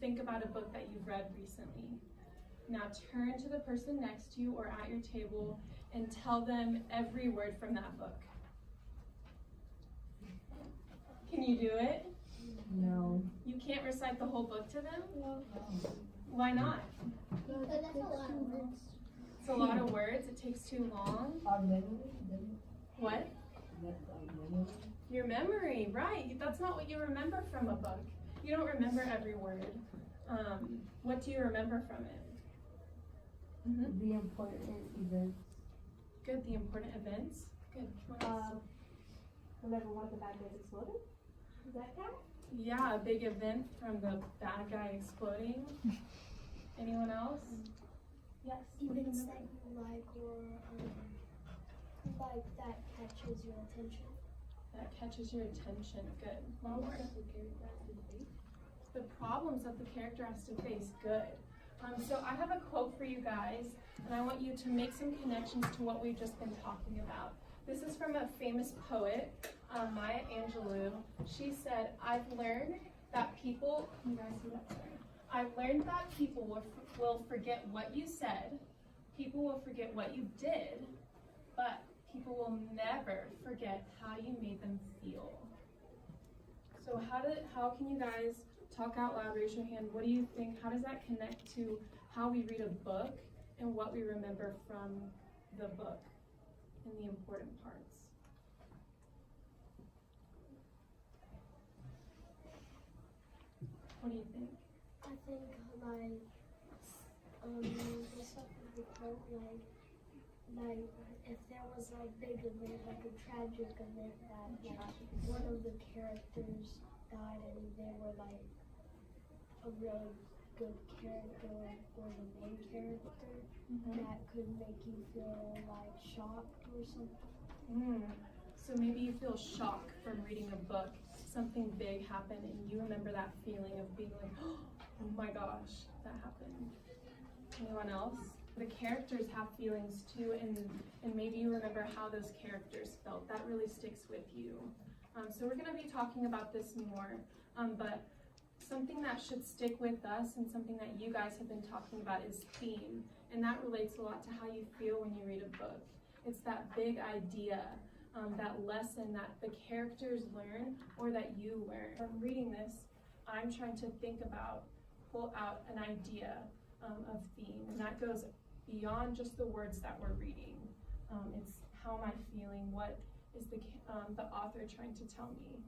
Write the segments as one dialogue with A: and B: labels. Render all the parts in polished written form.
A: think about a book that you've read recently. Now turn to the person next to you or at your table and tell them every word from that book. Can you do it?
B: No.
A: You can't recite the whole book to them?
B: No.
A: Why not?
C: That's a lot of words.
A: It's a lot of words. It takes too long.
B: Our memory?
A: What? Your memory, right. That's not what you remember from a book. You don't remember every word. What do you remember from it?
B: The important events.
A: Good, the important events. Good. What else?
C: Remember one of the bad guys exploded? Is that count?
A: Yeah, a big event from the bad guy exploding. Anyone else?
C: Yes.
D: Events that you like or like that catches your attention.
A: That catches your attention. Good. One more. The problems that the character has to face. Good. So I have a quote for you guys, and I want you to make some connections to what we've just been talking about. This is from a famous poet, Maya Angelou. She said, "I've learned that people," you guys see that? Sorry. "I've learned that people will forget what you said, people will forget what you did, but people will never forget how you made them feel." So how can you guys talk out loud, raise your hand? What do you think? How does that connect to how we read a book and what we remember from the book and the important parts? What do you think?
D: I think the stuff with the quote, like if there was a big event, like a tragic event that one of the characters died and they were like a really good character or the main character, that could make you feel like shocked or something.
A: So maybe you feel shock from reading a book, something big happened and you remember that feeling of being like, oh my gosh, that happened. Anyone else? The characters have feelings too, and maybe you remember how those characters felt. That really sticks with you. So we're going to be talking about this more, but something that should stick with us and something that you guys have been talking about is theme, and that relates a lot to how you feel when you read a book. It's that big idea, that lesson that the characters learn or that you learn. From reading this, I'm trying to pull out an idea of theme, and that goes beyond just the words that we're reading. It's how am I feeling? What is the author trying to tell me?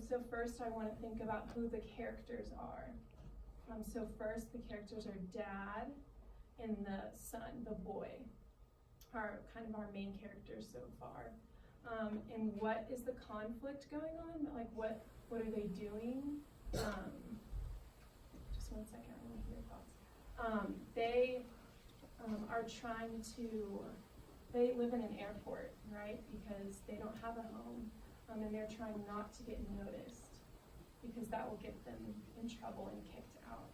A: So first I want to think about who the characters are. So first the characters are Dad and the son, the boy, are kind of our main characters so far. And what is the conflict going on? Like what are they doing? Just one second, I want to hear your thoughts. They are trying to, they live in an airport, right? Because they don't have a home, and they're trying not to get noticed because that will get them in trouble and kicked out.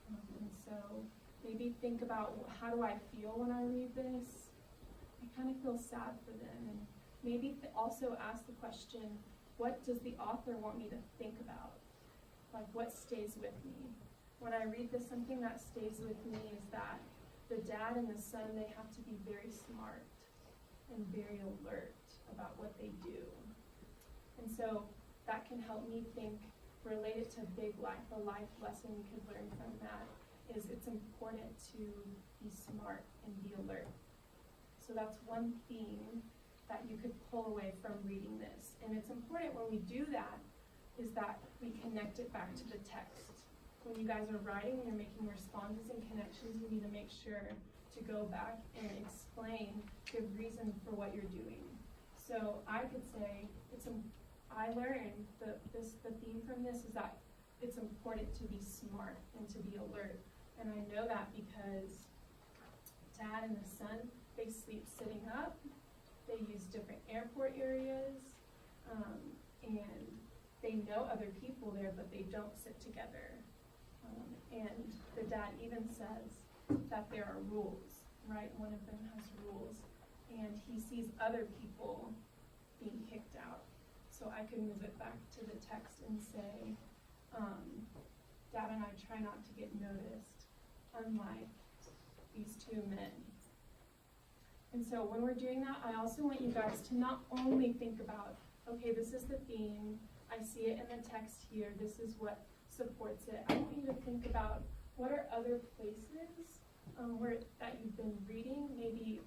A: And so maybe think about, how do I feel when I read this? I kind of feel sad for them. And maybe also ask the question, what does the author want me to think about? Like, what stays with me? When I read this, something that stays with me is that the dad and the son, they have to be very smart and very alert about what they do. And so that can help me think, related to big life, a life lesson we could learn from that is it's important to be smart and be alert. So that's one theme that you could pull away from reading this. And it's important when we do that is that we connect it back to the text. When you guys are writing and you're making responses and connections, you need to make sure to go back and explain, give reason for what you're doing. So I could say, I learned the theme from this is that it's important to be smart and to be alert. And I know that because Dad and the son, they sleep sitting up, they use different airport areas, and they know other people there, but they don't sit together. And the dad even says that there are rules, right? One of them has rules, and he sees other people being kicked out. So I could move it back to the text and say, Dad and I try not to get noticed, unlike these two men. And so when we're doing that, I also want you guys to not only think about, okay, this is the theme, I see it in the text here, this is what supports it. I want you to think about what are other places that you've been reading, maybe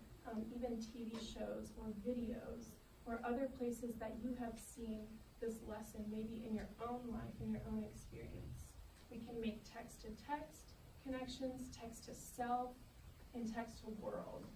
A: even TV shows or videos, or other places that you have seen this lesson, maybe in your own life, in your own experience. We can make text-to-text connections, text to self, and text to world.